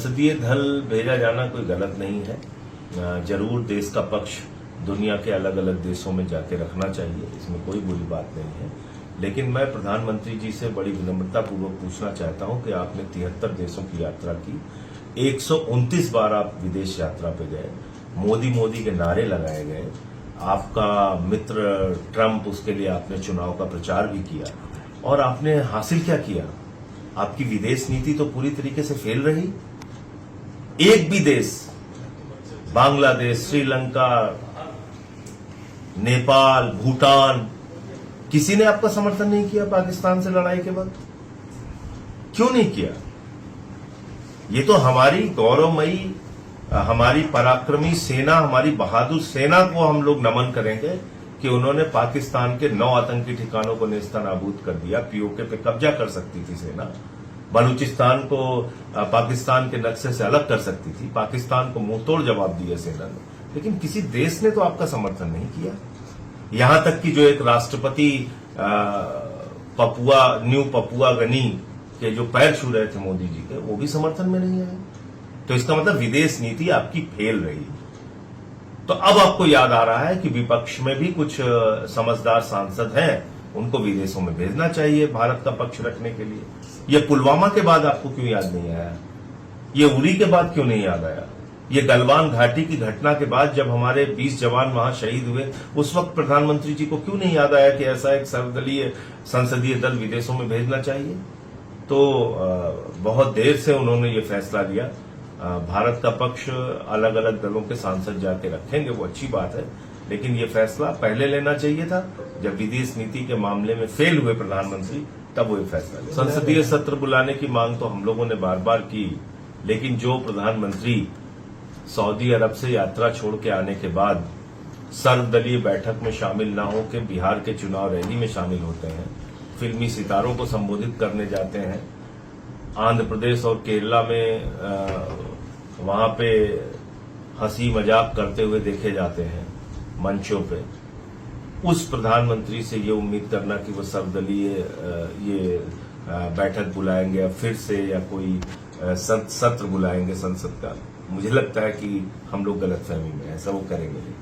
संसदीय दल भेजा जाना कोई गलत नहीं है। जरूर देश का पक्ष दुनिया के अलग अलग देशों में जाके रखना चाहिए, इसमें कोई बुरी बात नहीं है। लेकिन मैं प्रधानमंत्री जी से बड़ी विनम्रतापूर्वक पूछना चाहता हूं कि आपने 73 देशों की यात्रा की, 129 बार आप विदेश यात्रा पे गए, मोदी के नारे लगाए गए, आपका मित्र ट्रंप, उसके लिए आपने चुनाव का प्रचार भी किया, और आपने हासिल क्या किया? आपकी विदेश नीति तो पूरी तरीके से फेल रही। एक भी देश, बांग्लादेश, श्रीलंका, नेपाल, भूटान, किसी ने आपका समर्थन नहीं किया पाकिस्तान से लड़ाई के बाद। क्यों नहीं किया? ये तो हमारी गौरवमयी, हमारी पराक्रमी सेना, हमारी बहादुर सेना को हम लोग नमन करेंगे कि उन्होंने पाकिस्तान के 9 आतंकी ठिकानों को नेस्तनाबूद कर दिया। पीओके पे कब्जा कर सकती थी सेना, बलूचिस्तान को पाकिस्तान के नक्शे से अलग कर सकती थी, पाकिस्तान को मुंहतोड़ जवाब दिया सेना ने, लेकिन किसी देश ने तो आपका समर्थन नहीं किया। यहां तक कि जो एक राष्ट्रपति न्यू पपुआ गनी के जो पैर छू रहे थे मोदी जी के, वो भी समर्थन में नहीं आए। तो इसका मतलब विदेश नीति आपकी फेल रही। तो अब आपको याद आ रहा है कि विपक्ष में भी कुछ समझदार सांसद हैं, उनको विदेशों में भेजना चाहिए भारत का पक्ष रखने के लिए। ये पुलवामा के बाद आपको क्यों याद नहीं आया? ये उरी के बाद क्यों नहीं याद आया? ये गलवान घाटी की घटना के बाद जब हमारे 20 जवान वहां शहीद हुए, उस वक्त प्रधानमंत्री जी को क्यों नहीं याद आया कि ऐसा एक सर्वदलीय संसदीय दल विदेशों में भेजना चाहिए? तो बहुत देर से उन्होंने ये फैसला लिया। भारत का पक्ष अलग अलग दलों के सांसद जाके रखेंगे, वो अच्छी बात है, लेकिन ये फैसला पहले लेना चाहिए था। जब विदेश नीति के मामले में फेल हुए प्रधानमंत्री, तब वो फैसला लिया। संसदीय सत्र बुलाने की मांग तो हम लोगों ने बार बार की, लेकिन जो प्रधानमंत्री सऊदी अरब से यात्रा छोड़ के आने के बाद सर्वदलीय बैठक में शामिल न हो के बिहार के चुनाव रैली में शामिल होते हैं, फिल्मी सितारों को संबोधित करने जाते हैं, आंध्र प्रदेश और केरला में वहां पे हंसी मजाक करते हुए देखे जाते हैं मंचों पे, उस प्रधानमंत्री से ये उम्मीद करना कि वो सर्वदलीय ये बैठक बुलाएंगे या फिर से, या कोई सत्र बुलाएंगे संसद का, मुझे लगता है कि हम लोग गलतफहमी में ऐसा वो करेंगे नहीं।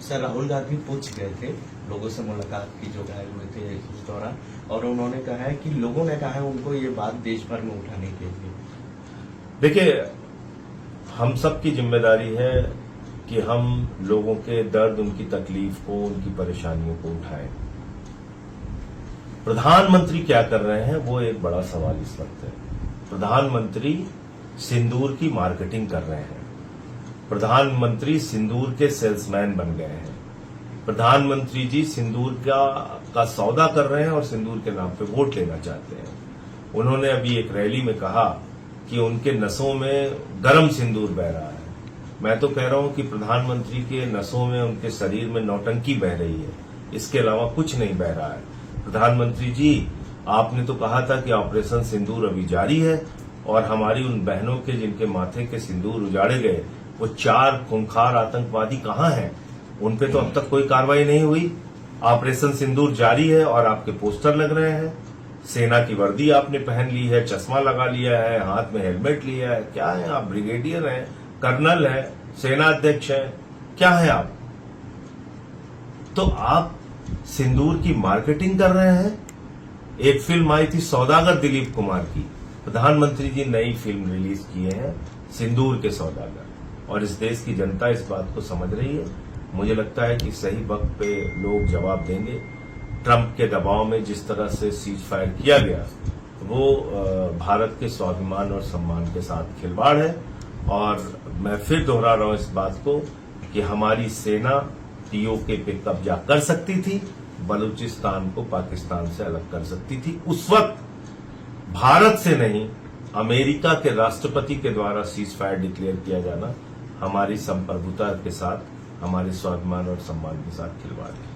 सर, राहुल गांधी पूछ गए थे लोगों से मुलाकात की जो घायल हुए थे उस दौरान, और उन्होंने कहा है कि लोगों ने कहा है उनको ये बात देश भर में उठाने के लिए। देखिए, हम सब की जिम्मेदारी है कि हम लोगों के दर्द, उनकी तकलीफ को, उनकी परेशानियों को उठाएं। प्रधानमंत्री क्या कर रहे हैं वो एक बड़ा सवाल इस वक्त है। प्रधानमंत्री सिंदूर की मार्केटिंग कर रहे हैं, प्रधानमंत्री सिंदूर के सेल्समैन बन गए हैं, प्रधानमंत्री जी सिंदूर का सौदा कर रहे हैं और सिंदूर के नाम पे वोट लेना चाहते हैं। उन्होंने अभी एक रैली में कहा कि उनके नसों में गर्म सिंदूर बह रहा है। मैं तो कह रहा हूं कि प्रधानमंत्री के नसों में, उनके शरीर में नौटंकी बह रही है, इसके अलावा कुछ नहीं बह रहा है। प्रधानमंत्री जी, आपने तो कहा था कि ऑपरेशन सिंदूर अभी जारी है, और हमारी उन बहनों के जिनके माथे के सिंदूर उजाड़े गए, वो 4 खूंखार आतंकवादी कहां हैं? उन पे तो अब तक कोई कार्रवाई नहीं हुई। ऑपरेशन सिंदूर जारी है और आपके पोस्टर लग रहे हैं, सेना की वर्दी आपने पहन ली है, चश्मा लगा लिया है, हाथ में हेलमेट लिया है। क्या है आप? ब्रिगेडियर हैं, कर्नल हैं, सेना अध्यक्ष हैं, क्या है आप? तो आप सिंदूर की मार्केटिंग कर रहे हैं। एक फिल्म आई थी सौदागर दिलीप कुमार की, प्रधानमंत्री जी नई फिल्म रिलीज किए हैं सिंदूर के सौदागर, और इस देश की जनता इस बात को समझ रही है। मुझे लगता है कि सही वक्त पे लोग जवाब देंगे। ट्रंप के दबाव में जिस तरह से सीज फायर किया गया, वो भारत के स्वाभिमान और सम्मान के साथ खिलवाड़ है। और मैं फिर दोहरा रहा हूं इस बात को कि हमारी सेना पीओके पे कब्जा कर सकती थी, बलूचिस्तान को पाकिस्तान से अलग कर सकती थी। उस वक्त भारत से नहीं, अमेरिका के राष्ट्रपति के द्वारा सीज फायर डिक्लेयर किया जाना हमारी संप्रभुता के साथ, हमारे स्वाभिमान और सम्मान के साथ खिलवाड़ है।